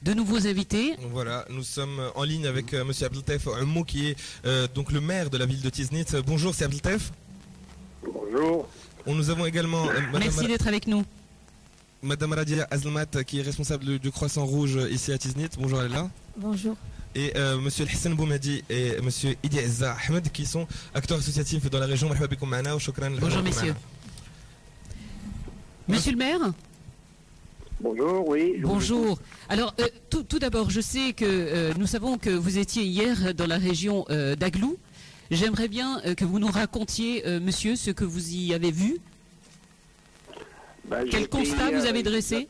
de nouveaux invités. Voilà, nous sommes en ligne avec Monsieur Abdeltef Oumou qui est donc le maire de la ville de Tiznit. Bonjour, c'est Abdeltef. Bonjour. Nous avons également Merci d'être avec nous. Madame Radia Azlmat qui est responsable du Croissant Rouge ici à Tiznit. Bonjour, elle est là. Bonjour. Et Monsieur Hassan Boumadi et Monsieur Idi Azza Ahmed qui sont acteurs associatifs dans la région. Bonjour messieurs. Monsieur le maire. Bonjour, oui. Bonjour. Alors, tout d'abord, je sais que nous savons que vous étiez hier dans la région d'Aglou. J'aimerais bien que vous nous racontiez, monsieur, ce que vous y avez vu. Quel constat vous avez dressé?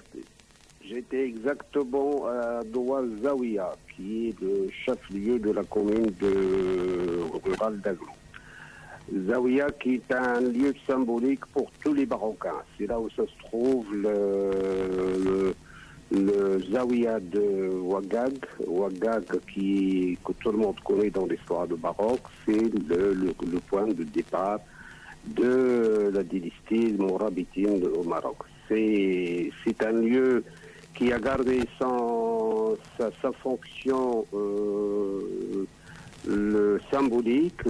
J'étais exactement à Doua Zawiya, qui est le chef-lieu de la commune rurale d'Aglou. Zawiya qui est un lieu symbolique pour tous les Marocains. C'est là où ça se trouve le Zawiya de Ouagag. Ouagag que tout le monde connaît dans l'histoire du Maroc. C'est le point de départ de la dynastie mourabitine au Maroc. C'est un lieu qui a gardé sa fonction symbolique,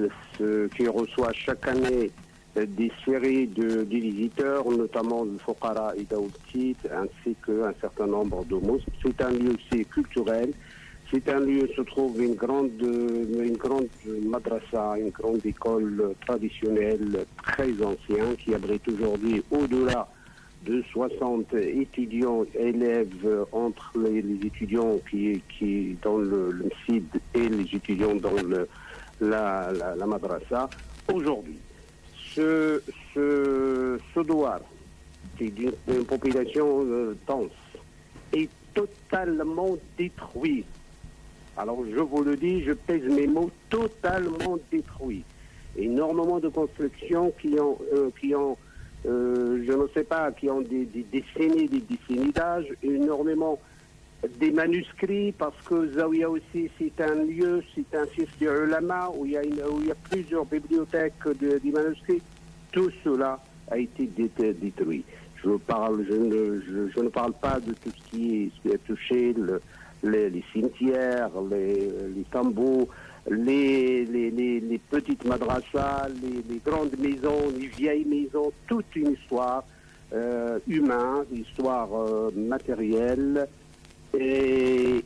qui reçoit chaque année des séries de visiteurs, notamment de Fokara et d'Aoutit, ainsi qu'un certain nombre de mosquées. C'est un lieu aussi culturel. C'est un lieu où se trouve une grande madrasa, une grande école traditionnelle très ancienne qui abrite aujourd'hui au-delà de 60 étudiants, élèves entre les étudiants qui dans le CID et les étudiants dans la madrasa. Aujourd'hui, ce douar, qui est une population dense, est totalement détruit. Alors je vous le dis, je pèse mes mots, totalement détruit. Énormément de constructions qui ont je ne sais pas, qui ont des décennies d'âge, énormément des manuscrits, parce que Zawiya aussi, c'est un lieu, c'est un fils de ulama, où il y a plusieurs bibliothèques des manuscrits. Tout cela a été détruit. Je ne parle pas de tout ce qui a touché les cimetières, les tambours, les petites madrasas, les grandes maisons, les vieilles maisons, toute une histoire humaine, une histoire matérielle, et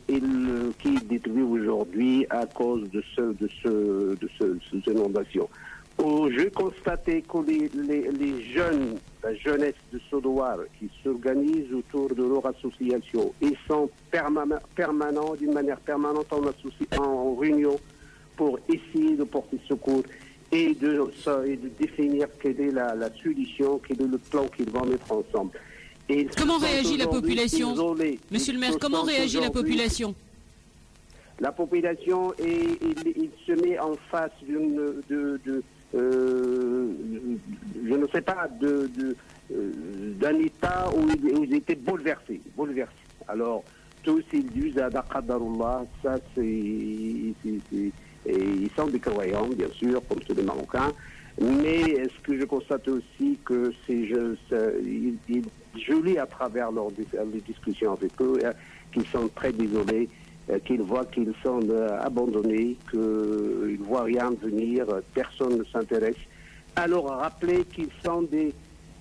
qui est détruite aujourd'hui à cause de ces inondations. J'ai constaté que les jeunes, la jeunesse de Sodouar, qui s'organisent autour de leur association, ils sont permanents, d'une manière permanente en réunion pour essayer de porter secours et de définir quelle est la solution, quel est le plan qu'ils vont mettre ensemble. Et comment réagit la population, monsieur le maire, comment réagit la population? La population, il se met en face je ne sais pas, d'un état où ils étaient bouleversés. Alors, tous ils disent à Daqadarullah, ça c'est... ils sont des croyants, bien sûr, comme tous les Marocains, mais ce que je constate aussi, que je lis à travers les discussions avec eux, qu'ils sont très désolés, qu'ils voient qu'ils sont abandonnés, qu'ils ne voient rien venir, personne ne s'intéresse. Alors rappeler qu'ils sont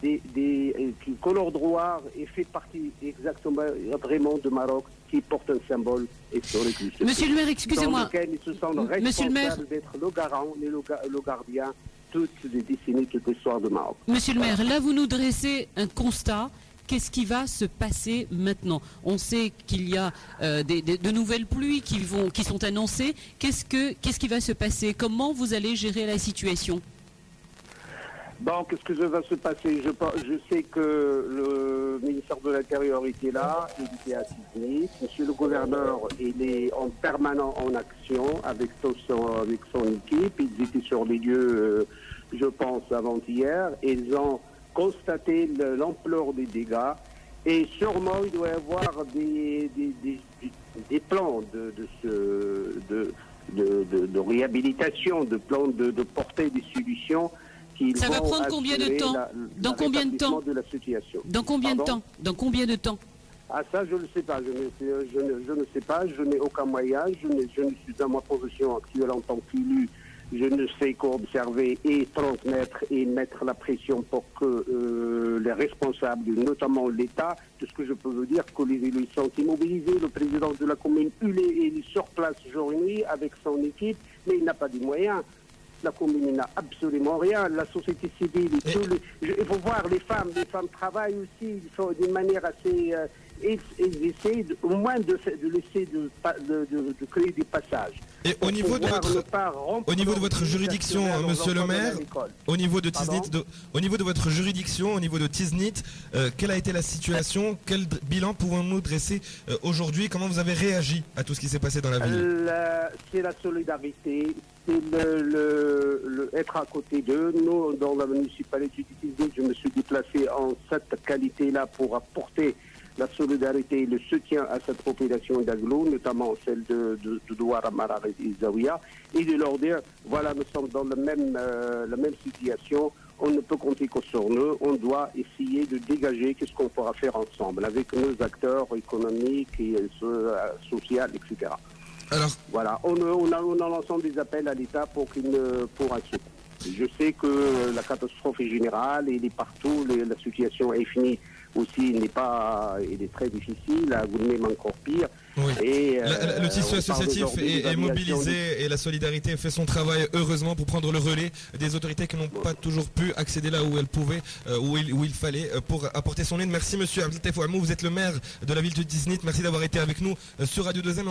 que leur droit fait partie exactement vraiment du Maroc, qui porte un symbole historique. Monsieur le maire, excusez-moi. Ils se sentent responsables d'être le garant, le gardien, toutes les décennies, toute l'histoire du Maroc. Monsieur le maire, là vous nous dressez un constat. Qu'est-ce qui va se passer maintenant? On sait qu'il y a de nouvelles pluies qui sont annoncées. Qu'est-ce qui va se passer? Comment vous allez gérer la situation? Bon, qu'est-ce que va se passer? Je sais que le ministère de l'Intérieur était là, il était à Tiznit. Monsieur le gouverneur, il est en permanent en action avec son équipe. Ils étaient sur les lieux, je pense, avant-hier. Ils ont constaté l'ampleur des dégâts. Et sûrement, il doit y avoir des plans de réhabilitation, de plans de porter des solutions. Ça va prendre combien de temps? Dans combien de temps? De la situation. Dans combien de temps? Dans combien de temps? Ah ça, je ne sais pas. Je ne sais pas. Je n'ai aucun moyen. Je suis dans ma position actuelle en tant qu'élu. Je ne sais qu'observer et transmettre et mettre la pression pour que les responsables, notamment l'État, tout ce que je peux vous dire, que les élus sont immobilisés. Le président de la commune, il est sur place jour et nuit avec son équipe, mais il n'a pas de moyens. La commune n'a absolument rien. La société civile, il faut voir les femmes travaillent aussi d'une manière assez... ils essaient au moins de laisser de créer des passages. Et au niveau de votre juridiction, monsieur le maire, au niveau de votre juridiction, au niveau de Tiznit, quelle a été la situation? Quel bilan pouvons-nous dresser aujourd'hui? Comment vous avez réagi à tout ce qui s'est passé dans la ville? C'est la solidarité, c'est le être à côté d'eux. Nous, dans la municipalité de Tiznit, je me suis déplacé en cette qualité-là pour apporter la solidarité et le soutien à cette population d'Aglou, notamment celle de Douara, Marar et Zawiya, et de leur dire, voilà, nous sommes dans la même situation, on ne peut compter que sur nous, on doit essayer de dégager qu'est-ce qu'on pourra faire ensemble, avec nos acteurs économiques et sociaux, etc. Alors, voilà, on a l'ensemble des appels à l'État pour un secours. Je sais que la catastrophe est générale, elle est partout, la situation est finie. Aussi, il est très difficile, à Goulmem encore pire. Oui. Et, le tissu associatif est mobilisé et la solidarité fait son travail heureusement pour prendre le relais des autorités qui n'ont pas toujours pu accéder là où elles pouvaient, où il fallait pour apporter son aide. Merci monsieur Abdeltaïf Ouamou, vous êtes le maire de la ville de Tiznit, merci d'avoir été avec nous sur Radio 2M.